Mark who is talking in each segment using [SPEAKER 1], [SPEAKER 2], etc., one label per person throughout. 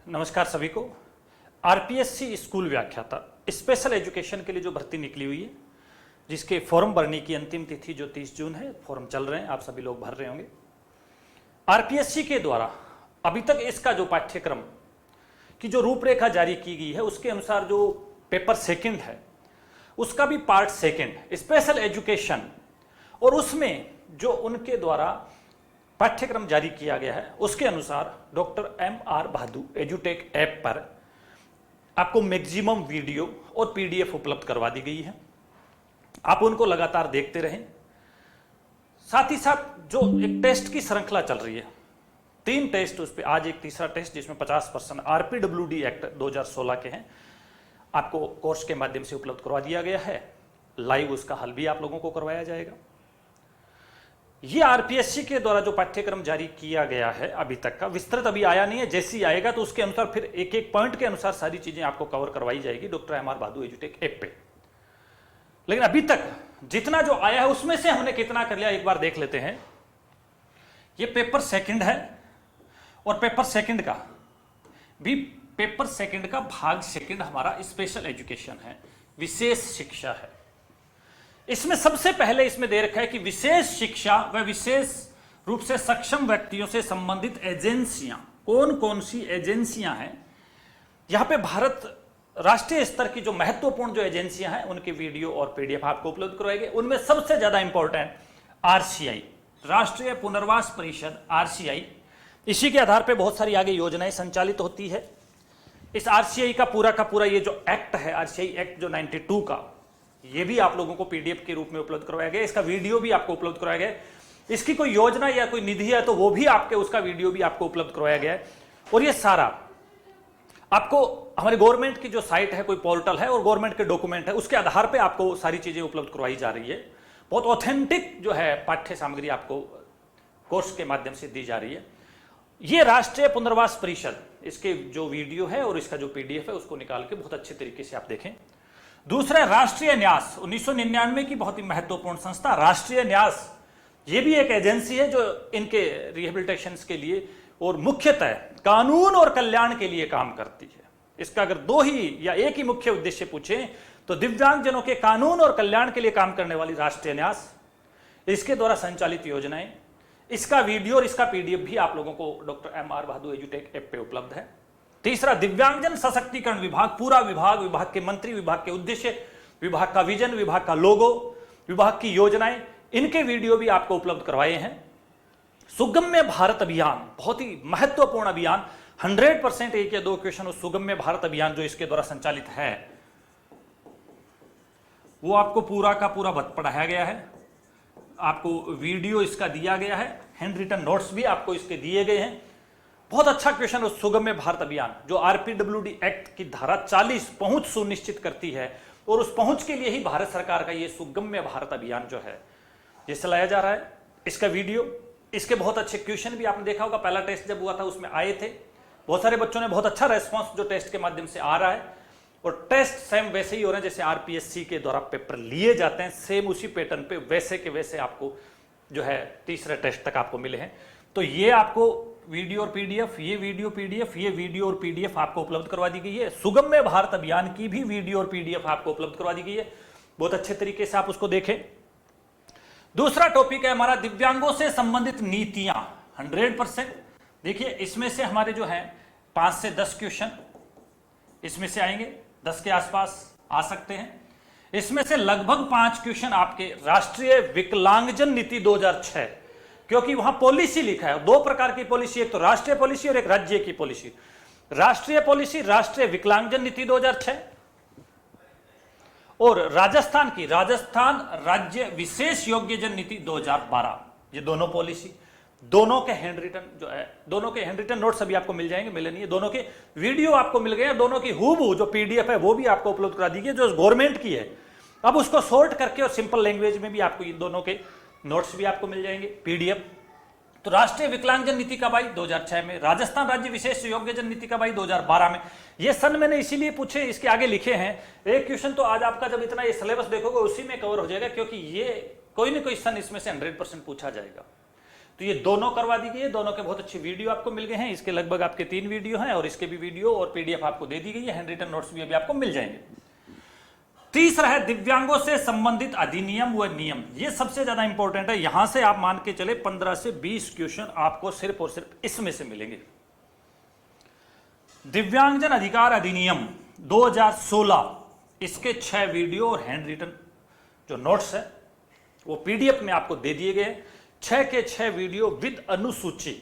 [SPEAKER 1] नमस्कार सभी को। आरपीएससी स्कूल व्याख्याता स्पेशल एजुकेशन के लिए जो भर्ती निकली हुई है, जिसके फॉर्म भरने की अंतिम तिथि जो 30 जून है, फॉर्म चल रहे हैं, आप सभी लोग भर रहे होंगे। आरपीएससी के द्वारा अभी तक इसका जो पाठ्यक्रम की जो रूपरेखा जारी की गई है, उसके अनुसार जो पेपर सेकंड है उसका भी पार्ट सेकंड स्पेशल एजुकेशन, और उसमें जो उनके द्वारा पाठ्यक्रम जारी किया गया है उसके अनुसार डॉक्टर MR भादु एजुटेक ऐप पर आपको मैक्सिमम वीडियो और पीडीएफ उपलब्ध करवा दी गई है। आप उनको लगातार देखते रहें। साथ ही साथ जो एक टेस्ट की श्रृंखला चल रही है, 3 टेस्ट, उस पर आज एक तीसरा टेस्ट जिसमें 50% RPWD एक्ट 2016 के हैं, आपको कोर्स के माध्यम से उपलब्ध करवा दिया गया है। लाइव उसका हल भी आप लोगों को करवाया जाएगा। ये आरपीएससी के द्वारा जो पाठ्यक्रम जारी किया गया है अभी तक का विस्तृत अभी आया नहीं है, जैसे ही आएगा तो उसके अनुसार फिर एक एक पॉइंट के अनुसार सारी चीजें आपको कवर करवाई जाएगी डॉक्टर MR भादु एजुटेक ऐप पे। लेकिन अभी तक जितना जो आया है उसमें से हमने कितना कर लिया एक बार देख लेते हैं। ये पेपर सेकंड है और पेपर सेकंड का भाग सेकंड हमारा स्पेशल एजुकेशन है, विशेष शिक्षा है। इसमें सबसे पहले इसमें दे रखा है कि विशेष शिक्षा व विशेष रूप से सक्षम व्यक्तियों से संबंधित एजेंसियां, कौन कौन सी एजेंसियां हैं। यहां पे भारत राष्ट्रीय स्तर की जो महत्वपूर्ण जो एजेंसियां हैं उनके वीडियो और पीडीएफ आपको उपलब्ध करवाएंगे। उनमें सबसे ज्यादा इंपॉर्टेंट RCI, राष्ट्रीय पुनर्वास परिषद, RCI। इसी के आधार पर बहुत सारी आगे योजनाएं संचालित होती है। इस RCI का पूरा ये जो एक्ट है, RCI एक्ट जो 92 का, ये भी आप लोगों को पीडीएफ के रूप में उपलब्ध करवाया गया। इसका वीडियो भी आपको उपलब्ध करवाया गया। इसकी कोई योजना या कोई निधि है तो वो भी आपके उसका वीडियो भी आपको उपलब्ध करवाया गया है। और ये सारा आपको हमारे गवर्नमेंट की जो साइट है, कोई पोर्टल है और गवर्नमेंट के डॉक्यूमेंट है, उसके आधार पे आपको सारी चीजें उपलब्ध करवाई जा रही है। बहुत ऑथेंटिक जो है पाठ्य सामग्री आपको कोर्स के माध्यम से दी जा रही है। ये राष्ट्रीय पुनर्वास परिषद, इसके जो वीडियो है और इसका जो पीडीएफ है उसको निकाल के बहुत अच्छे तरीके से आप देखें। दूसरा, राष्ट्रीय न्यास, 1999 की बहुत ही महत्वपूर्ण संस्था राष्ट्रीय न्यास। ये भी एक एजेंसी है जो इनके रिहेबिलिटेशन के लिए और मुख्यतः कानून और कल्याण के लिए काम करती है। इसका अगर 2 ही या एक ही मुख्य उद्देश्य पूछें तो दिव्यांगजनों के कानून और कल्याण के लिए काम करने वाली राष्ट्रीय न्यास, इसके द्वारा संचालित योजनाएं, इसका वीडियो और इसका पीडीएफ भी आप लोगों को डॉक्टर MR भादु एजुटेक ऐप पे उपलब्ध है। तीसरा, दिव्यांगजन सशक्तिकरण विभाग, पूरा विभाग के मंत्री, विभाग के उद्देश्य, विभाग का विजन, विभाग का लोगो, विभाग की योजनाएं, इनके वीडियो भी आपको उपलब्ध करवाए हैं। सुगम्य भारत अभियान, बहुत ही महत्वपूर्ण अभियान, 100% 1 या 2 क्वेश्चन उस सुगम्य भारत अभियान जो इसके द्वारा संचालित है वो आपको पूरा का पूरा पढ़ाया गया है। आपको वीडियो इसका दिया गया है, हैंड रिटन नोट्स भी आपको इसके दिए गए हैं। बहुत अच्छा क्वेश्चन उस सुगम्य भारत अभियान जो RPWD एक्ट की धारा 40 पहुंच सुनिश्चित करती है, और उस पहुंच के लिए ही भारत सरकार का ये सुगम्य भारत अभियान जो है ये चलाया जा रहा है। इसका वीडियो, इसके बहुत अच्छे क्वेश्चन भी आपने देखा होगा। पहला टेस्ट जब हुआ था उसमें आए थे, बहुत सारे बच्चों ने बहुत अच्छा रेस्पॉन्स जो टेस्ट के माध्यम से आ रहा है। और टेस्ट सेम वैसे ही हो रहे हैं जैसे आरपीएससी के द्वारा पेपर लिए जाते हैं, सेम उसी पैटर्न पे वैसे के वैसे आपको जो है तीसरे टेस्ट तक आपको मिले हैं। तो ये आपको वीडियो और पीडीएफ, ये वीडियो पीडीएफ, ये वीडियो और पीडीएफ आपको उपलब्ध करवा दी गई है। सुगम्य भारत अभियान की भी वीडियो और पीडीएफ आपको उपलब्ध करवा दी गई है। बहुत अच्छे तरीके से आप उसको देखें। दूसरा टॉपिक है हमारा दिव्यांगों से संबंधित नीतियां, 100%। देखिए इसमें से हमारे जो है 5 से 10 क्वेश्चन इसमें से आएंगे, 10 के आसपास आ सकते हैं। इसमें से लगभग 5 क्वेश्चन आपके राष्ट्रीय विकलांगजन नीति 2006, क्योंकि वहां पॉलिसी लिखा है। 2 प्रकार की पॉलिसी, एक तो राष्ट्रीय पॉलिसी और एक राज्य की पॉलिसी। राष्ट्रीय पॉलिसी राष्ट्रीय विकलांगजन नीति 2006, और राजस्थान की राजस्थान राज्य विशेष योग्यजन नीति 2012। ये दोनों पॉलिसी, दोनों के हैंड रिटन जो है, दोनों के हैंड रिटन नोट्स अभी आपको मिल जाएंगे, मिले नहीं है। दोनों के वीडियो आपको मिल गए, दोनों की हूबहू जो पीडीएफ है वो भी आपको उपलब्ध करा दी गई जो गवर्नमेंट की है। अब उसको सॉर्ट करके और सिंपल लैंग्वेज में भी आपको इन दोनों के नोट्स भी आपको मिल जाएंगे, पीडीएफ। तो राष्ट्रीय विकलांगजन नीति कब आई? 2006 में। राजस्थान राज्य विशेष योग्यजन नीति कब आई? 2012 में। ये सन मैंने इसीलिए पूछे, इसके आगे लिखे हैं। एक क्वेश्चन तो आज आपका जब इतना ये सिलेबस देखोगे उसी में कवर हो जाएगा, क्योंकि ये कोई ना कोई सन इसमें से 100% पूछा जाएगा। तो ये दोनों करवा दी गई है, दोनों के बहुत अच्छे वीडियो आपको मिल गए हैं, इसके लगभग आपके 3 वीडियो हैं और इसके भी वीडियो और पीडीएफ आपको दे दी गई है, हैंड रिटन नोट्स भी अभी आपको मिल जाएंगे। तीसरा है दिव्यांगों से संबंधित अधिनियम व नियम, ये सबसे ज्यादा इंपॉर्टेंट है। यहां से आप मान के चले 15 से 20 क्वेश्चन आपको सिर्फ और सिर्फ इसमें से मिलेंगे। दिव्यांगजन अधिकार अधिनियम 2016, इसके 6 वीडियो और हैंड रिटन जो नोट्स है वो पीडीएफ में आपको दे दिए गए। 6 के 6 वीडियो विद अनुसूची,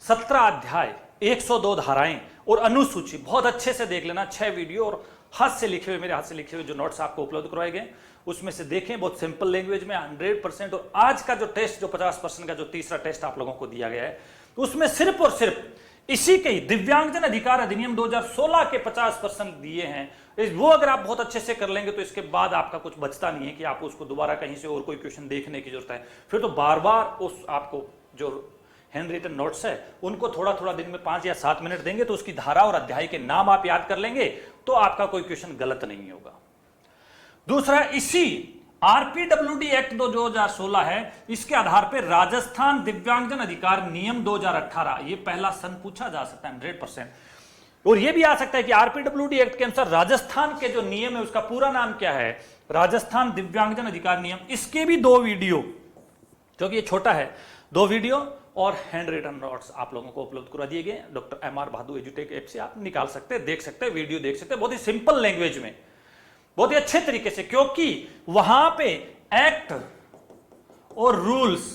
[SPEAKER 1] 17 अध्याय, 102 धाराएं और अनुसूची, बहुत अच्छे से देख लेना। 6 वीडियो और हाथ से लिखे हुए, मेरे हाथ से लिखे हुए जो नोट्स आपको उपलब्ध करवाए गए उसमें से देखें, बहुत सिंपल लैंग्वेज में 100%। और आज का जो टेस्ट, जो 50% का जो तीसरा टेस्ट आप लोगों को दिया गया है, उसमें सिर्फ और सिर्फ इसी के ही दिव्यांगजन अधिकार अधिनियम 2016 के 50% दिए हैं। वो अगर आप बहुत अच्छे से कर लेंगे तो इसके बाद आपका कुछ बचता नहीं है कि आप उसको दोबारा कहीं से और कोई क्वेश्चन देखने की जरूरत है। फिर तो बार बार उस आपको जो हैंड रिटन नोट्स है उनको थोड़ा थोड़ा दिन में 5 या 7 मिनट देंगे तो उसकी धारा और अध्याय के नाम आप याद कर लेंगे तो आपका कोई क्वेश्चन गलत नहीं होगा। दूसरा, इसी आरपीडब्ल्यूडी एक्ट 2016 है, इसके आधार पर राजस्थान दिव्यांगजन अधिकार नियम 2018, ये पहला सन पूछा जा सकता है 100%। और ये भी आ सकता है कि आरपीडब्ल्यूडी एक्ट के अनुसार राजस्थान के जो नियम है उसका पूरा नाम क्या है, राजस्थान दिव्यांगजन अधिकार नियम। इसके भी 2 वीडियो, क्योंकि ये छोटा है, 2 वीडियो और हैंड रिटन नोट्स आप लोगों को उपलब्ध करा दिए गए। डॉक्टर एमआर भादु एजुटेक ऐप से आप निकाल सकते हैं, देख सकते हैं, वीडियो देख सकते हैं, बहुत ही सिंपल लैंग्वेज में, बहुत ही अच्छे तरीके से, क्योंकि वहां पे एक्ट और रूल्स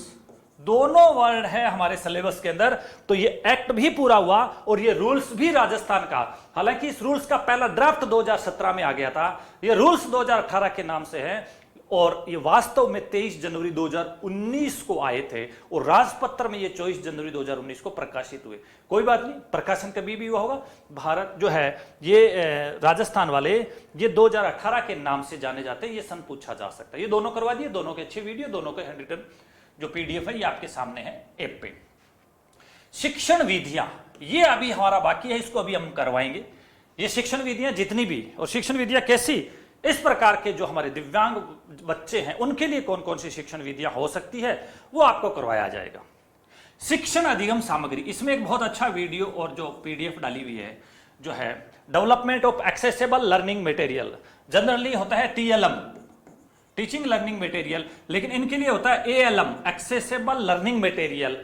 [SPEAKER 1] दोनों वर्ड है हमारे सिलेबस के अंदर। तो ये एक्ट भी पूरा हुआ और ये रूल्स भी राजस्थान का, हालांकि इस रूल्स का पहला ड्राफ्ट 2017 में आ गया था, ये रूल्स 2018 के नाम से है और ये वास्तव में 23 जनवरी 2019 को आए थे और राजपत्र में ये 24 जनवरी 2019 को प्रकाशित हुए। कोई बात नहीं, प्रकाशन कभी भी हुआ होगा। भारत जो है ये राजस्थान वाले ये 2018 के नाम से जाने जाते हैं, ये सन पूछा जा सकता है। ये दोनों करवा दिए, दोनों के अच्छे वीडियो, दोनों के हैंड रिटन जो पीडीएफ है ये आपके सामने है ऐप पे। शिक्षण विधियां, ये अभी हमारा बाकी है, इसको अभी हम करवाएंगे। ये शिक्षण विधियां जितनी भी, और शिक्षण विधियां कैसी, इस प्रकार के जो हमारे दिव्यांग बच्चे हैं उनके लिए कौन कौन सी शिक्षण विधियां हो सकती है वो आपको करवाया जाएगा। शिक्षण अधिगम सामग्री, इसमें एक बहुत अच्छा वीडियो और जो पीडीएफ डाली हुई है जो है development of accessible learning material, generally होता है टीएलएम, टीचिंग लर्निंग मटेरियल, लेकिन इनके लिए होता है एएलएम, एक्सेसिबल लर्निंग मटेरियल,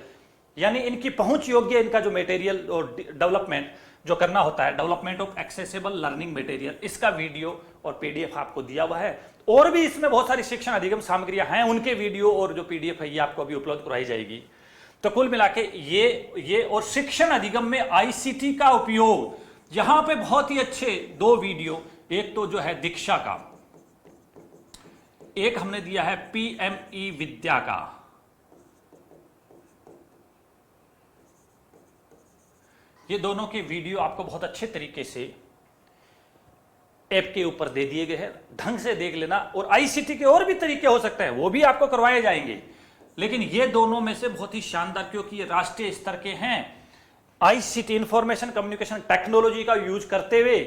[SPEAKER 1] यानी इनकी पहुंच योग्य इनका जो मटेरियल और डेवलपमेंट जो करना होता है, development of accessible learning material, इसका वीडियो और पीडीएफ आपको दिया हुआ है। और भी इसमें बहुत सारी शिक्षण अधिगम सामग्रियां हैं, उनके वीडियो और जो पीडीएफ है ये आपको अभी उपलब्ध कराई जाएगी। तो कुल मिला के ये और शिक्षण अधिगम में आईसीटी का उपयोग, यहां पे बहुत ही अच्छे 2 वीडियो, एक तो जो है दीक्षा का, एक हमने दिया है पीएमई विद्या का। ये दोनों के वीडियो आपको बहुत अच्छे तरीके से ऐप के ऊपर दे दिए गए हैं, ढंग से देख लेना। और आईसीटी के और भी तरीके हो सकते हैं, वो भी आपको करवाए जाएंगे, लेकिन ये दोनों में से बहुत ही शानदार, क्योंकि ये राष्ट्रीय स्तर के हैं। आईसीटी, इंफॉर्मेशन कम्युनिकेशन टेक्नोलॉजी का यूज करते हुए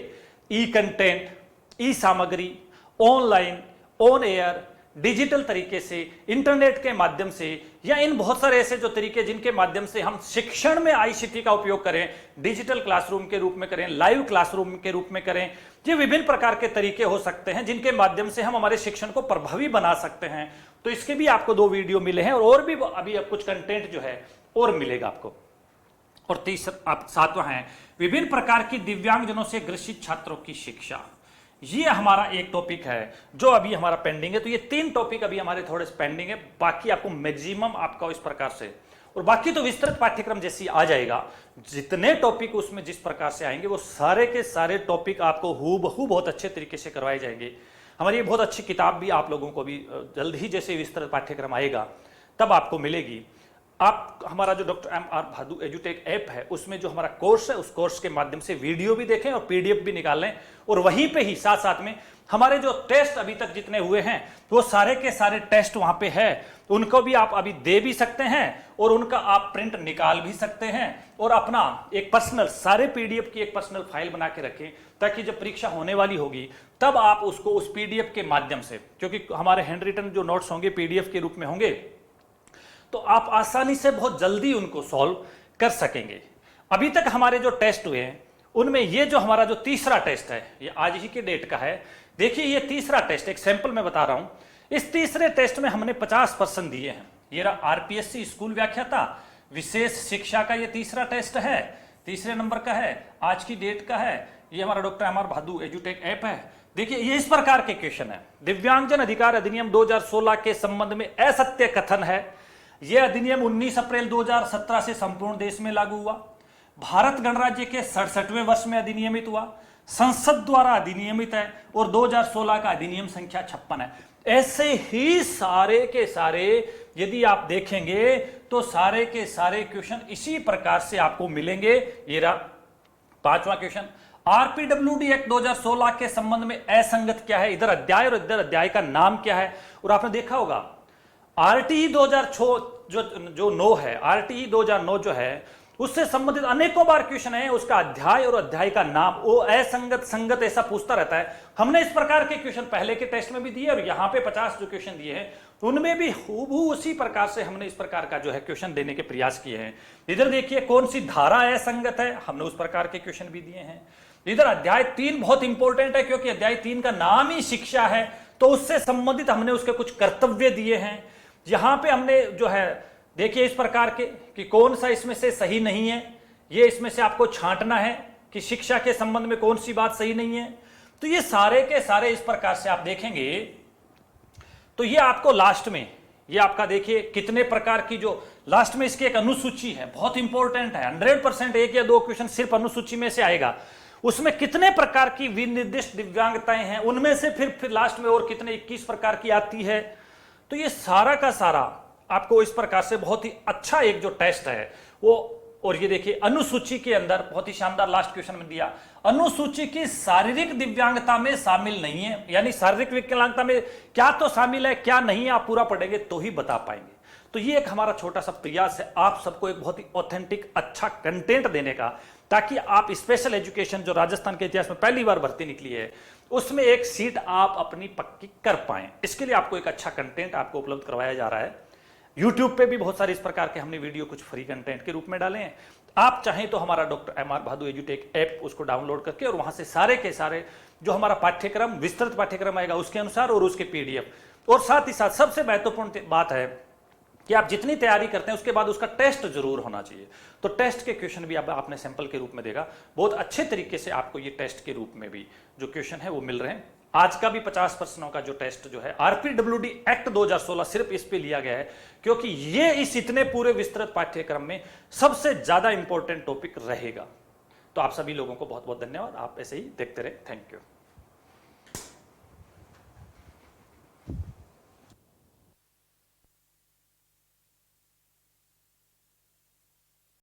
[SPEAKER 1] ई कंटेंट, ई सामग्री, ऑनलाइन, ऑन एयर, डिजिटल तरीके से, इंटरनेट के माध्यम से, या इन बहुत सारे ऐसे जो तरीके जिनके माध्यम से हम शिक्षण में आईसीटी का उपयोग करें, डिजिटल क्लासरूम के रूप में करें, लाइव क्लासरूम के रूप में करें, ये विभिन्न प्रकार के तरीके हो सकते हैं जिनके माध्यम से हम हमारे शिक्षण को प्रभावी बना सकते हैं। तो इसके भी आपको 2 वीडियो मिले हैं और भी अभी अब कुछ कंटेंट जो है और मिलेगा आपको। और तीसरा, 7वां है विभिन्न प्रकार की दिव्यांगजनों से ग्रसित छात्रों की शिक्षा। ये हमारा एक टॉपिक है जो अभी हमारा पेंडिंग है। तो ये 3 टॉपिक अभी हमारे थोड़े पेंडिंग है, बाकी आपको मैक्सिमम आपका इस प्रकार से, और बाकी तो विस्तृत पाठ्यक्रम जैसी आ जाएगा, जितने टॉपिक उसमें जिस प्रकार से आएंगे वो सारे के सारे टॉपिक आपको हूबहू बहुत अच्छे तरीके से करवाए जाएंगे। हमारी ये बहुत अच्छी किताब भी आप लोगों को भी जल्द ही जैसे विस्तृत पाठ्यक्रम आएगा तब आपको मिलेगी। आप हमारा जो डॉक्टर एमआर भादु एजुटेक ऐप है उसमें जो हमारा कोर्स है उस कोर्स के माध्यम से वीडियो भी देखें और पीडीएफ भी निकाल लें, और वहीं पे ही साथ साथ में हमारे जो टेस्ट अभी तक जितने हुए हैं वो सारे के सारे टेस्ट वहां पे है, उनको भी आप अभी दे भी सकते हैं और उनका आप प्रिंट निकाल भी सकते हैं और अपना एक पर्सनल, सारे पीडीएफ की एक पर्सनल फाइल बना के रखें, ताकि जब परीक्षा होने वाली होगी तब आप उसको उस पीडीएफ के माध्यम से, क्योंकि हमारे हैंड रिटन जो नोट्स होंगे पीडीएफ के रूप में होंगे, तो आप आसानी से बहुत जल्दी उनको सॉल्व कर सकेंगे। अभी तक हमारे जो टेस्ट हुए हैं उनमें ये जो हमारा जो तीसरा टेस्ट है, ये आज ही के डेट का है। देखिए ये तीसरा टेस्ट, एक सैंपल मैं बता रहा हूं, इस तीसरे टेस्ट में हमने 50% दिए हैं। ये रहा आरपीएससी स्कूल व्याख्याता विशेष शिक्षा का, ये तीसरा टेस्ट है, तीसरे नंबर का है, आज की डेट का है। ये हमारा डॉक्टर एम आर भादु एजुटेक ऐप है। देखिए ये इस प्रकार के क्वेश्चन है। दिव्यांगजन अधिकार अधिनियम 2016 के संबंध में असत्य कथन है। यह अधिनियम 19 अप्रैल 2017 से संपूर्ण देश में लागू हुआ। भारत गणराज्य के 67वें वर्ष में अधिनियमित हुआ। संसद द्वारा अधिनियमित है और 2016 का अधिनियम संख्या 56 है। ऐसे ही सारे के सारे यदि आप देखेंगे तो सारे के सारे क्वेश्चन इसी प्रकार से आपको मिलेंगे। ये रहा पांचवा क्वेश्चन, आरपीडब्ल्यूडी एक्ट 2016 के संबंध में असंगत क्या है। इधर अध्याय और इधर अध्याय का नाम क्या है। और आपने देखा होगा आरटीई 2006 जो 9 है, आरटीई 2009 जो है उससे संबंधित अनेकों बार क्वेश्चन है, उसका अध्याय और अध्याय का नाम वो असंगत संगत ऐसा पूछता रहता है। हमने इस प्रकार के क्वेश्चन पहले के टेस्ट में भी दिए और यहाँ पे 50 जो क्वेश्चन दिए हैं उनमें भी हूबहू उसी प्रकार से हमने इस प्रकार का जो है क्वेश्चन देने के प्रयास किए हैं। इधर देखिए कौन सी धारा असंगत है, हमने उस प्रकार के क्वेश्चन भी दिए हैं। इधर अध्याय 3 बहुत इंपॉर्टेंट है क्योंकि अध्याय 3 का नाम ही शिक्षा है, तो उससे संबंधित हमने उसके कुछ कर्तव्य दिए हैं। यहां पे हमने जो है देखिए इस प्रकार के कि कौन सा इसमें से सही नहीं है, ये इसमें से आपको छांटना है कि शिक्षा के संबंध में कौन सी बात सही नहीं है। तो ये सारे के सारे इस प्रकार से आप देखेंगे तो ये आपको लास्ट में ये आपका देखिए कितने प्रकार की जो लास्ट में इसकी एक अनुसूची है, बहुत इंपॉर्टेंट है। 100% एक या दो क्वेश्चन सिर्फ अनुसूची में से आएगा। उसमें कितने प्रकार की विनिर्दिष्ट दिव्यांगताएं हैं, उनमें से फिर लास्ट में और कितने 21 प्रकार की आती है। तो ये सारा का सारा आपको इस प्रकार से बहुत ही अच्छा एक जो टेस्ट है वो, और ये देखिए अनुसूची के अंदर बहुत ही शानदार लास्ट क्वेश्चन में दिया, अनुसूची की शारीरिक दिव्यांगता में शामिल नहीं है, यानी शारीरिक विकलांगता में क्या तो शामिल है क्या नहीं है, आप पूरा पढ़ेंगे तो ही बता पाएंगे। तो ये एक हमारा छोटा सा प्रयास है आप सबको एक बहुत ही ऑथेंटिक अच्छा कंटेंट देने का, ताकि आप स्पेशल एजुकेशन जो राजस्थान के इतिहास में पहली बार भर्ती निकली है उसमें एक सीट आप अपनी पक्की कर पाए। इसके लिए आपको एक अच्छा कंटेंट आपको उपलब्ध करवाया जा रहा है। YouTube पे भी बहुत सारे इस प्रकार के हमने वीडियो कुछ फ्री कंटेंट के रूप में डाले हैं। आप चाहें तो हमारा डॉक्टर एम आर भादु एजुटेक ऐप उसको डाउनलोड करके और वहां से सारे के सारे जो हमारा पाठ्यक्रम विस्तृत पाठ्यक्रम आएगा उसके अनुसार और उसके PDF, और साथ ही साथ सबसे महत्वपूर्ण बात है कि आप जितनी तैयारी करते हैं उसके बाद उसका टेस्ट जरूर होना चाहिए। तो टेस्ट के क्वेश्चन भी आपने सैंपल के रूप में देगा, बहुत अच्छे तरीके से आपको ये टेस्ट के रूप में भी जो क्वेश्चन है वो मिल रहे हैं। आज का भी 50 प्रश्नों का जो टेस्ट जो है आरपीडब्ल्यूडी एक्ट 2016 सिर्फ इस पे लिया गया है क्योंकि ये इस इतने पूरे विस्तृत पाठ्यक्रम में सबसे ज्यादा इंपॉर्टेंट टॉपिक रहेगा। तो आप सभी लोगों को बहुत बहुत धन्यवाद, आप ऐसे ही देखते रहे। Thank you.